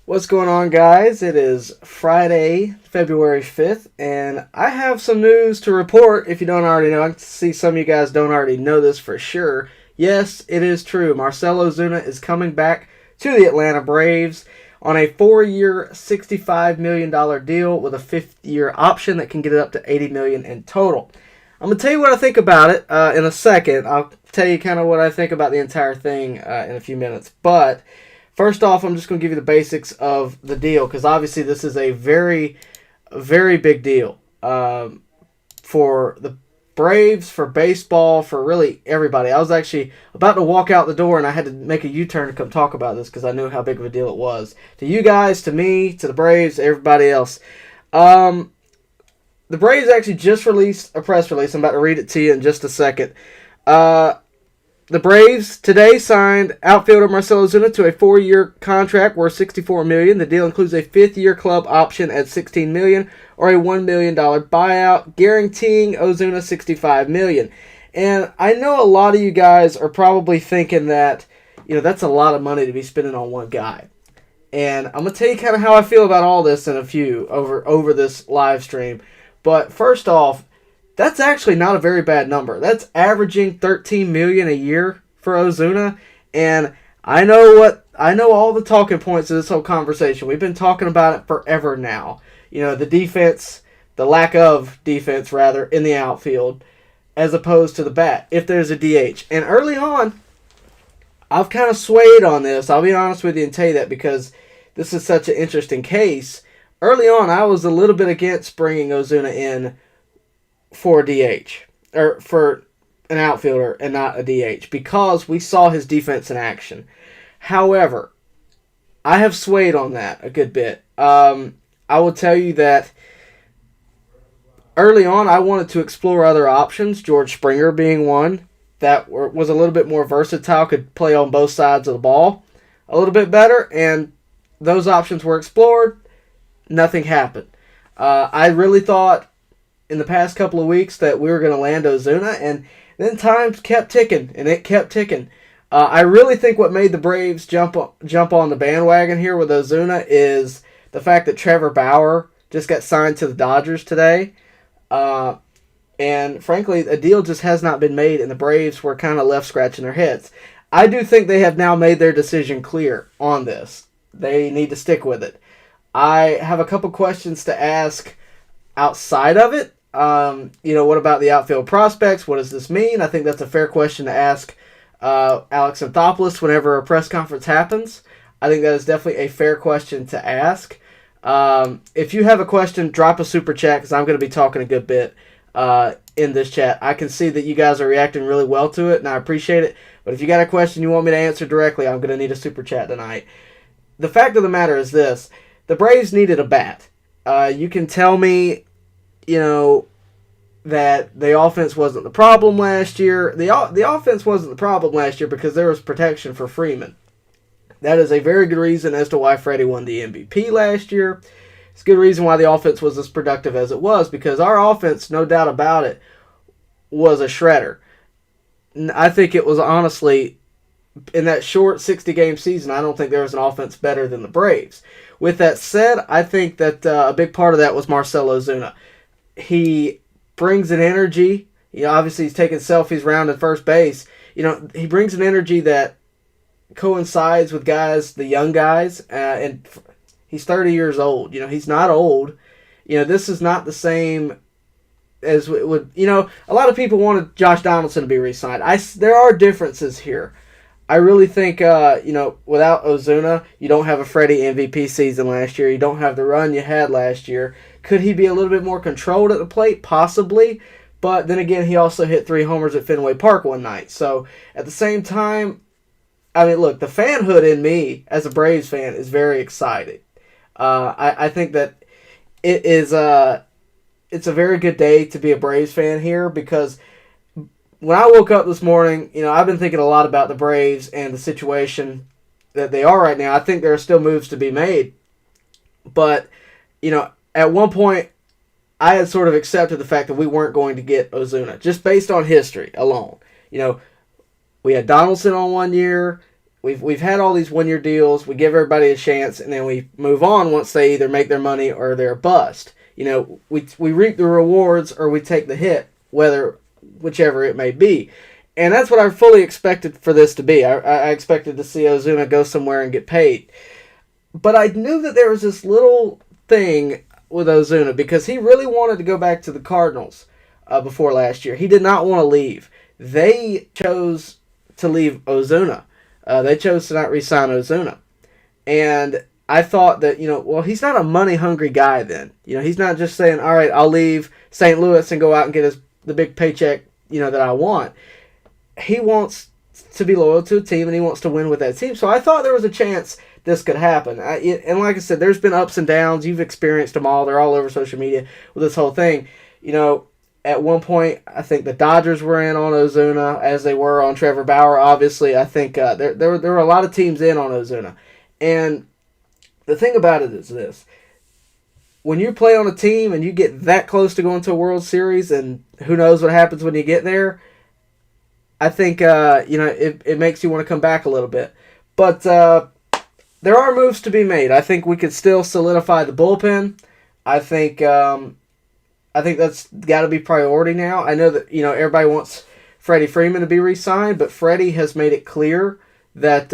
What's going on, guys? It is Friday, February 5th, and I have some news to report if you don't already know. I can see some of you guys don't already know this for sure. Yes, it is true. Marcell Ozuna is coming back to the Atlanta Braves on a 4-year, $65 million deal with a 5th-year option that can get it up to $80 million in total. I'm going to tell you what I think about it in a second. I'll tell you kind of what I think about the entire thing in a few minutes, but first off, I'm just going to give you the basics of the deal because obviously this is a very, very big deal for the Braves, for baseball, for really everybody. I was actually about to walk out the door and I had to make a U-turn to come talk about this because I knew how big of a deal it was. To you guys, to me, to the Braves, everybody else. The Braves actually just released a press release. I'm about to read it to you in just a second. The Braves today signed outfielder Marcell Ozuna to a 4-year contract worth $64 million. The deal includes a 5th-year club option at $16 million or a $1 million buyout, guaranteeing Ozuna $65 million. And I know a lot of you guys are probably thinking that, that's a lot of money to be spending on one guy. And I'm going to tell you kind of how I feel about all this in a few over this live stream. But first off, that's actually not a very bad number. That's averaging $13 million a year for Ozuna, and I know all the talking points of this whole conversation. We've been talking about it forever now. The defense, the lack of defense rather in the outfield, as opposed to the bat if there's a DH. And early on, I've kind of swayed on this. I'll be honest with you and tell you that because this is such an interesting case. Early on, I was a little bit against bringing Ozuna in for a DH, or for an outfielder and not a DH, because we saw his defense in action. However, I have swayed on that a good bit. I will tell you that early on I wanted to explore other options, George Springer being one, that was a little bit more versatile, could play on both sides of the ball a little bit better, and those options were explored. Nothing happened. I really thought in the past couple of weeks that we were going to land Ozuna, and then time kept ticking, and it kept ticking. I really think what made the Braves jump on the bandwagon here with Ozuna is the fact that Trevor Bauer just got signed to the Dodgers today. And frankly, a deal just has not been made, and the Braves were kind of left scratching their heads. I do think they have now made their decision clear on this. They need to stick with it. I have a couple questions to ask outside of it. What about the outfield prospects? What does this mean? I think that's a fair question to ask Alex Anthopoulos whenever a press conference happens. I think that is definitely a fair question to ask. If you have a question, drop a super chat because I'm going to be talking a good bit in this chat. I can see that you guys are reacting really well to it, and I appreciate it. But if you got a question you want me to answer directly, I'm going to need a super chat tonight. The fact of the matter is this. The Braves needed a bat. You can tell me that the offense wasn't the problem last year. The offense wasn't the problem last year because there was protection for Freeman. That is a very good reason as to why Freddie won the MVP last year. It's a good reason why the offense was as productive as it was because our offense, no doubt about it, was a shredder. I think it was honestly, in that short 60-game season, I don't think there was an offense better than the Braves. With that said, I think that a big part of that was Marcell Ozuna. He brings an energy. Obviously he's taking selfies around at first base. He brings an energy that coincides with the young guys, and he's 30 years old. He's not old. This is not the same as it would. A lot of people wanted Josh Donaldson to be re-signed. There are differences here. I really think, without Ozuna, you don't have a Freddie MVP season last year. You don't have the run you had last year. Could he be a little bit more controlled at the plate? Possibly. But then again, he also hit 3 homers at Fenway Park one night. So, at the same time, look, the fanhood in me, as a Braves fan, is very excited. I think that it's a very good day to be a Braves fan here because when I woke up this morning, I've been thinking a lot about the Braves and the situation that they are right now. I think there are still moves to be made. But, at one point, I had sort of accepted the fact that we weren't going to get Ozuna, just based on history alone. We had Donaldson on one year. we've had all these 1-year deals. We give everybody a chance, and then we move on once they either make their money or they're bust. We reap the rewards or we take the hit, whichever it may be. And that's what I fully expected for this to be. I expected to see Ozuna go somewhere and get paid. But I knew that there was this little thing with Ozuna because he really wanted to go back to the Cardinals before last year. He did not want to leave. They chose to leave Ozuna. They chose to not re-sign Ozuna. And I thought that, he's not a money-hungry guy then. He's not just saying, all right, I'll leave St. Louis and go out and get the big paycheck, that I want. He wants to be loyal to a team, and he wants to win with that team. So I thought there was a chance this could happen. And like I said, there's been ups and downs. You've experienced them all. They're all over social media with this whole thing. At one point, I think the Dodgers were in on Ozuna, as they were on Trevor Bauer. Obviously, I think there were a lot of teams in on Ozuna. And the thing about it is this. When you play on a team and you get that close to going to a World Series, and who knows what happens when you get there, I think, it makes you want to come back a little bit. But there are moves to be made. I think we could still solidify the bullpen. I think that's got to be priority now. I know that, everybody wants Freddie Freeman to be re-signed, but Freddie has made it clear that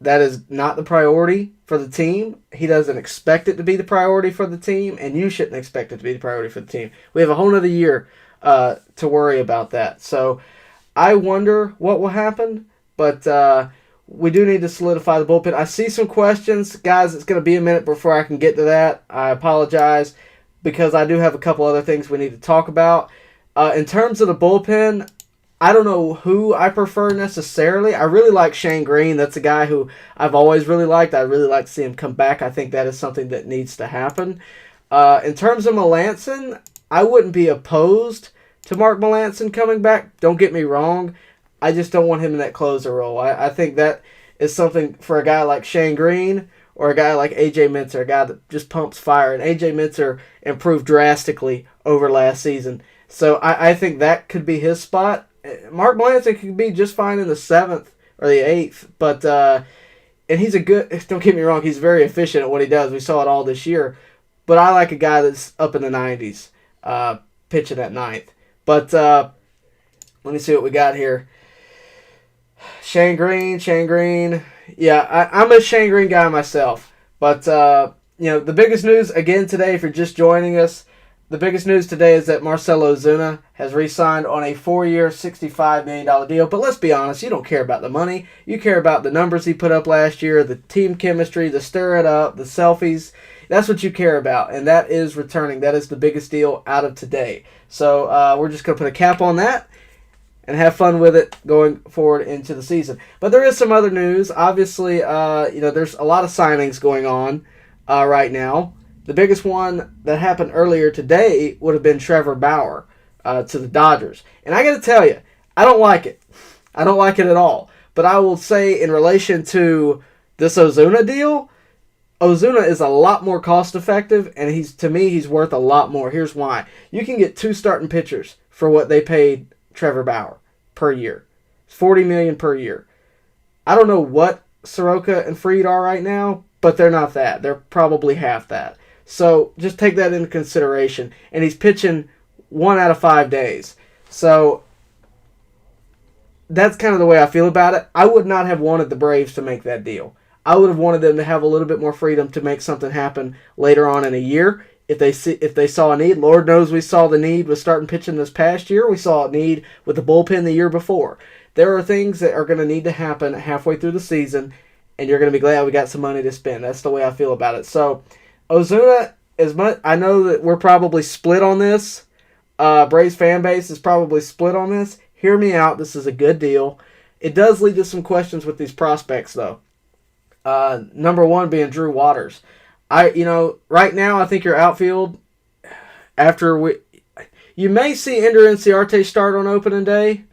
that is not the priority for the team. He doesn't expect it to be the priority for the team, and you shouldn't expect it to be the priority for the team. We have a whole other year to worry about that. So I wonder what will happen, but we do need to solidify the bullpen. I see some questions. Guys, it's going to be a minute before I can get to that. I apologize because I do have a couple other things we need to talk about. In terms of the bullpen, I don't know who I prefer necessarily. I really like Shane Green. That's a guy who I've always really liked. I really like to see him come back. I think that is something that needs to happen. In terms of Melancon, I wouldn't be opposed to Mark Melancon coming back. Don't get me wrong. I just don't want him in that closer role. I think that is something for a guy like Shane Green or a guy like A.J. Minter, a guy that just pumps fire. And A.J. Minter improved drastically over last season. So I think that could be his spot. Mark Melancon could be just fine in the 7th or the 8th. But, and he's don't get me wrong, he's very efficient at what he does. We saw it all this year. But I like a guy that's up in the 90s, pitching at 9th. But let me see what we got here. Shane Green. Yeah, I'm a Shane Green guy myself. But, the biggest news, again, today, if you're just joining us, the biggest news today is that Marcell Ozuna has re-signed on a 4-year, $65 million deal. But let's be honest, you don't care about the money. You care about the numbers he put up last year, the team chemistry, the stir it up, the selfies. That's what you care about, and that is returning. That is the biggest deal out of today. So we're just going to put a cap on that and have fun with it going forward into the season. But there is some other news. Obviously, there's a lot of signings going on right now. The biggest one that happened earlier today would have been Trevor Bauer to the Dodgers. And I got to tell you, I don't like it. I don't like it at all. But I will say in relation to this Ozuna deal, Ozuna is a lot more cost effective, and to me, he's worth a lot more. Here's why. You can get 2 starting pitchers for what they paid Trevor Bauer per year. $40 million per year. I don't know what Soroka and Fried are right now, but they're not that. They're probably half that. So just take that into consideration. And he's pitching 1 out of 5 days. So that's kind of the way I feel about it. I would not have wanted the Braves to make that deal. I would have wanted them to have a little bit more freedom to make something happen later on in a year. If they saw a need, Lord knows we saw the need with starting pitching this past year. We saw a need with the bullpen the year before. There are things that are going to need to happen halfway through the season, and you're going to be glad we got some money to spend. That's the way I feel about it. So Ozuna, I know that we're probably split on this. Braves fan base is probably split on this. Hear me out. This is a good deal. It does lead to some questions with these prospects, though. Number one being Drew Waters. Right now I think your outfield, you may see Ender Inciarte start on opening day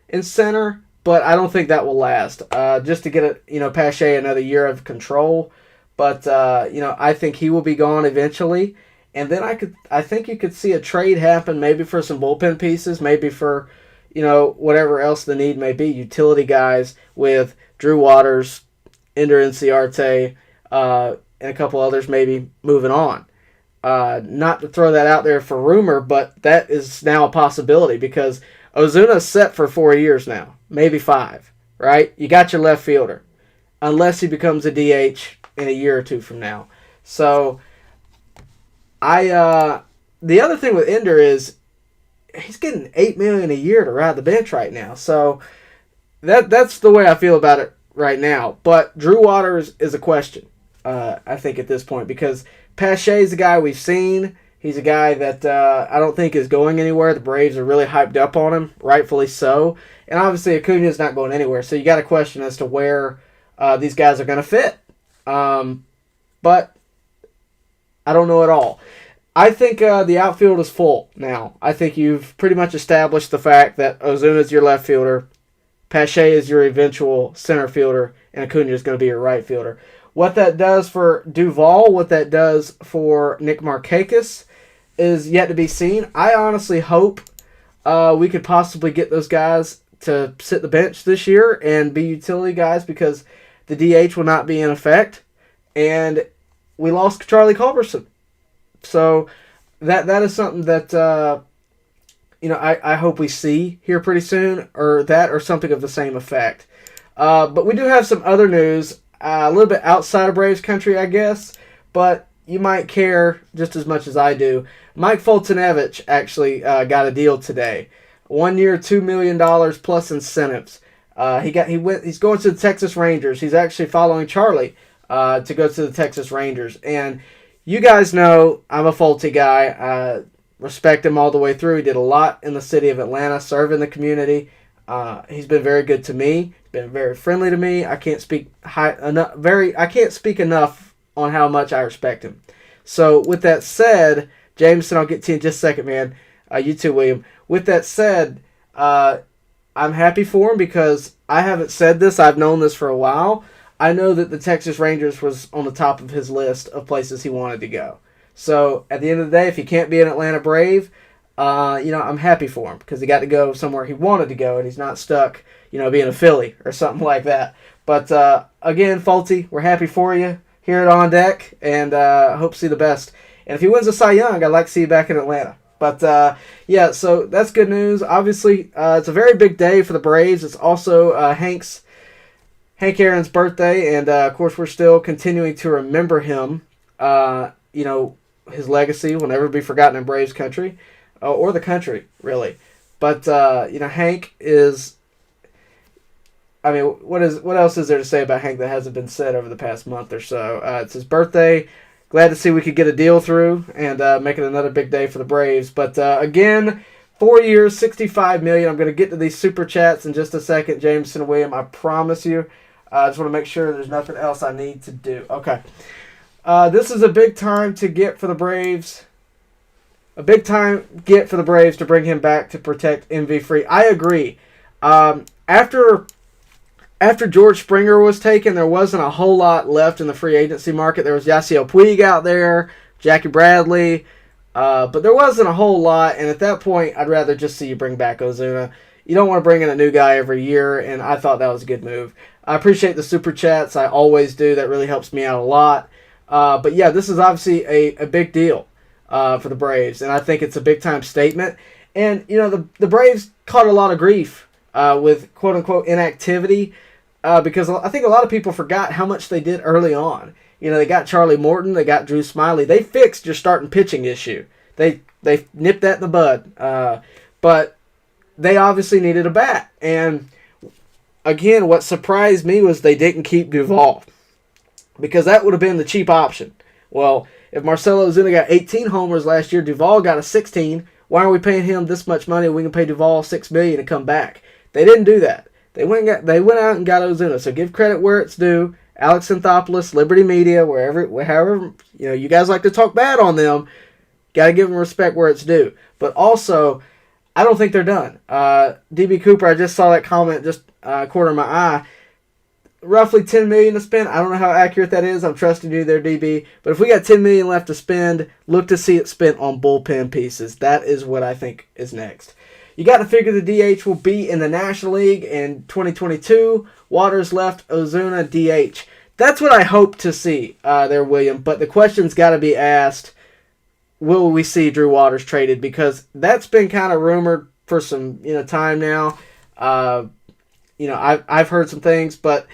in center, but I don't think that will last. Just to get Pache another year of control. But I think he will be gone eventually, and then I think you could see a trade happen, maybe for some bullpen pieces, maybe for whatever else the need may be, utility guys with Drew Waters, Ender Inciarte, and a couple others maybe moving on. Not to throw that out there for rumor, but that is now a possibility because Ozuna's set for 4 years now, maybe 5, right? You got your left fielder, unless he becomes a DH in a year or two from now. So, the other thing with Ender is he's getting $8 million a year to ride the bench right now. So that's the way I feel about it right now. But Drew Waters is a question, I think, at this point, because Pache's a guy we've seen. He's a guy that I don't think is going anywhere. The Braves are really hyped up on him, rightfully so. And obviously Acuna's not going anywhere. So you got a question as to where these guys are going to fit. But I don't know at all. I think the outfield is full now. I think you've pretty much established the fact that Ozuna is your left fielder, Pache is your eventual center fielder, and Acuna is going to be your right fielder. What that does for Duvall, what that does for Nick Markakis is yet to be seen. I honestly hope we could possibly get those guys to sit the bench this year and be utility guys because the DH will not be in effect. And we lost Charlie Culberson. So that is something that I hope we see here pretty soon, or that or something of the same effect. But we do have some other news, a little bit outside of Braves country, I guess, but you might care just as much as I do. Mike Foltynewicz actually got a deal today. 1 year, $2 million plus incentives. He's going to the Texas Rangers. He's actually following Charlie to go to the Texas Rangers. And you guys know I'm a Folty guy. I respect him all the way through. He did a lot in the city of Atlanta, serving the community. He's been very good to me. He's been very friendly to me. I can't speak enough on how much I respect him. So with that said, Jameson, I'll get to you in just a second, man. You too, William. With that said, I'm happy for him because I haven't said this. I've known this for a while. I know that the Texas Rangers was on the top of his list of places he wanted to go. So at the end of the day, if he can't be an Atlanta Brave, I'm happy for him because he got to go somewhere he wanted to go and he's not stuck, being a Philly or something like that. But again, Folty, we're happy for you here at On Deck and hope to see the best. And if he wins the Cy Young, I'd like to see you back in Atlanta. But so that's good news. Obviously, it's a very big day for the Braves. It's also Hank Aaron's birthday, and of course we're still continuing to remember him. His legacy will never be forgotten in Braves country, or the country, really. But, Hank is... what else is there to say about Hank that hasn't been said over the past month or so? It's his birthday. Glad to see we could get a deal through and make it another big day for the Braves. But, again, 4 years, $65 million. I'm going to get to these super chats in just a second, Jameson and William. I promise you. I just want to make sure there's nothing else I need to do. Okay. This is a big time to get for the Braves. A big time get for the Braves to bring him back to protect MV Free. I agree. After George Springer was taken, there wasn't a whole lot left in the free agency market. There was Yasiel Puig out there, Jackie Bradley, but there wasn't a whole lot. And at that point, I'd rather just see you bring back Ozuna. You don't want to bring in a new guy every year, and I thought that was a good move. I appreciate the super chats. I always do. That really helps me out a lot. But yeah, this is obviously a big deal for the Braves, and I think it's a big-time statement. And, the Braves caught a lot of grief with quote-unquote inactivity because I think a lot of people forgot how much they did early on. They got Charlie Morton, they got Drew Smiley. They fixed your starting pitching issue. They nipped that in the bud. But they obviously needed a bat. And again, what surprised me was they didn't keep Duvall because that would have been the cheap option. Well, if Marcell Ozuna got 18 homers last year, Duvall got a 16. Why are we paying him this much money? We can pay Duvall $6 million to come back. They didn't do that. They went out and got Ozuna. So give credit where it's due. Alex Anthopoulos, Liberty Media, however you guys like to talk bad on them. Got to give them respect where it's due. But also, I don't think they're done. DB Cooper, I just saw that comment just corner of my eye. Roughly $10 million to spend. I don't know how accurate that is. I'm trusting you there, DB. But if we got $10 million left to spend, look to see it spent on bullpen pieces. That is what I think is next. You got to figure the DH will be in the National League in 2022. Waters left, Ozuna DH. That's what I hope to see there, William. But the question's got to be asked, will we see Drew Waters traded? Because that's been kind of rumored for some time now. I've heard some things, but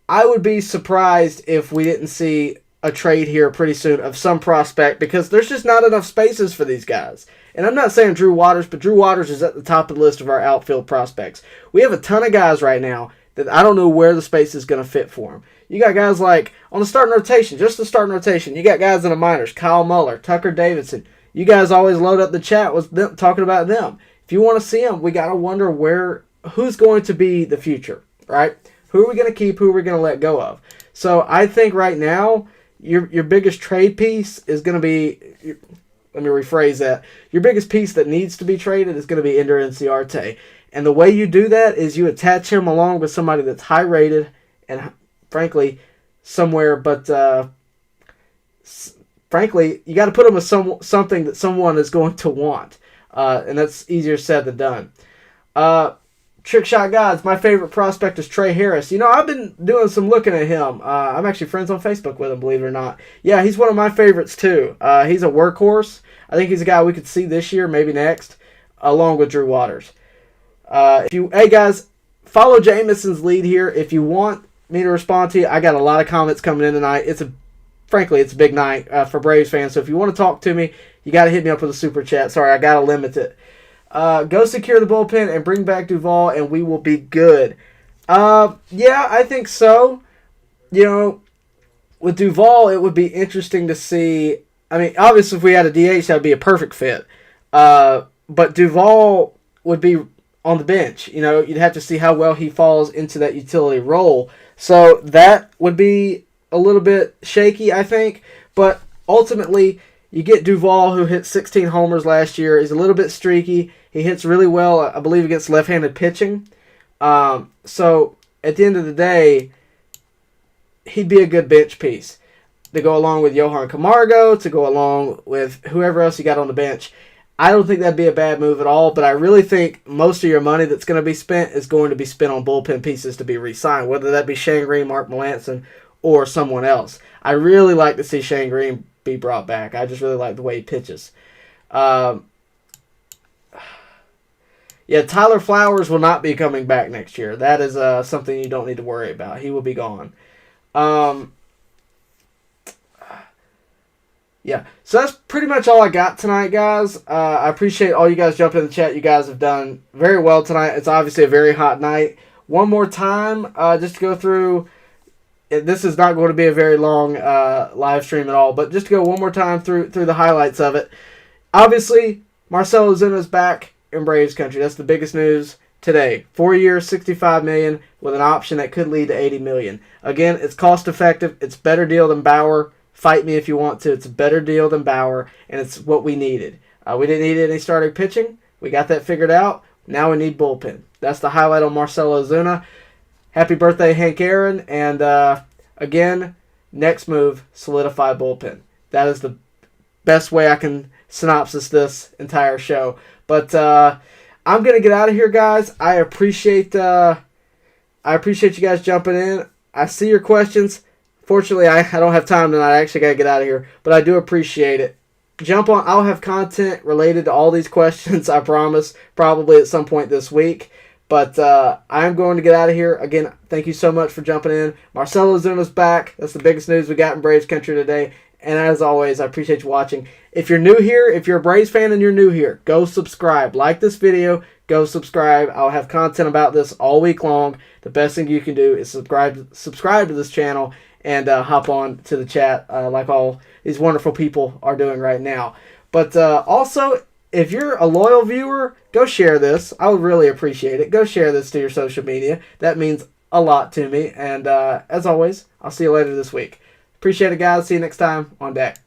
I would be surprised if we didn't see a trade here pretty soon of some prospect, because there's just not enough spaces for these guys. And I'm not saying Drew Waters, but Drew Waters is at the top of the list of our outfield prospects. We have a ton of guys right now that I don't know where the space is going to fit for them. You got guys like, on the starting rotation, just the starting rotation, you got guys in the minors, Kyle Muller, Tucker Davidson. You guys always load up the chat with them, talking about them. If you want to see them, we got to wonder who's going to be the future, right? Who are we going to keep? Who are we going to let go of? So I think right now, your biggest trade piece is going to be, let me rephrase that, your biggest piece that needs to be traded is going to be Ender Inciarte. And the way you do that is you attach him along with somebody that's high rated and, frankly, somewhere, but frankly, you got to put him with something that someone is going to want. And that's easier said than done. Trick Shot Gods, my favorite prospect is Trey Harris. I've been doing some looking at him. I'm actually friends on Facebook with him, believe it or not. Yeah, he's one of my favorites too. He's a workhorse. I think he's a guy we could see this year, maybe next, along with Drew Waters. Hey guys, follow Jameson's lead here. If you want me to respond to you, I got a lot of comments coming in tonight. Frankly, it's a big night for Braves fans. So if you want to talk to me, you got to hit me up with a super chat. Sorry, I got to limit it. Go secure the bullpen and bring back Duvall, and we will be good. Yeah, I think so. With Duvall, it would be interesting to see. I mean, obviously, if we had a DH, that would be a perfect fit. But Duvall would be on the bench. You'd have to see how well he falls into that utility role. So that would be a little bit shaky, I think. But ultimately, you get Duvall, who hit 16 homers last year. He's a little bit streaky. He hits really well, I believe, against left-handed pitching. So at the end of the day, he'd be a good bench piece to go along with Johan Camargo, to go along with whoever else you got on the bench. I don't think that'd be a bad move at all, but I really think most of your money that's going to be spent is going to be spent on bullpen pieces to be re-signed, whether that be Shane Green, Mark Melancon, or someone else. I really like to see Shane Green be brought back. I just really like the way he pitches. Yeah, Tyler Flowers will not be coming back next year. That is something you don't need to worry about. He will be gone. Yeah, so that's pretty much all I got tonight, guys. I appreciate all you guys jumping in the chat. You guys have done very well tonight. It's obviously a very hot night. One more time, just to go through. This is not going to be a very long live stream at all, but just to go one more time through the highlights of it. Obviously, Marcell Ozuna is back in Braves country. That's the biggest news today. 4 years, $65 million, with an option that could lead to $80 million. Again, it's cost effective. It's a better deal than Bauer. Fight me if you want to. It's a better deal than Bauer, and it's what we needed. We didn't need any starting pitching. We got that figured out. Now we need bullpen. That's the highlight on Marcell Ozuna. Happy birthday, Hank Aaron. And again, next move, solidify bullpen. That is the best way I can synopsis this entire show. But I'm going to get out of here, guys. I appreciate you guys jumping in. I see your questions. Fortunately, I don't have time tonight. I actually got to get out of here. But I do appreciate it. Jump on. I'll have content related to all these questions, I promise, probably at some point this week. But I'm going to get out of here. Again, thank you so much for jumping in. Marcell Ozuna's back. That's the biggest news we got in Braves country today. And as always, I appreciate you watching. If you're new here, if you're a Braves fan and you're new here, go subscribe. Like this video, go subscribe. I'll have content about this all week long. The best thing you can do is subscribe to this channel and hop on to the chat like all these wonderful people are doing right now. But also, if you're a loyal viewer, go share this. I would really appreciate it. Go share this to your social media. That means a lot to me. And as always, I'll see you later this week. Appreciate it, guys. See you next time on deck.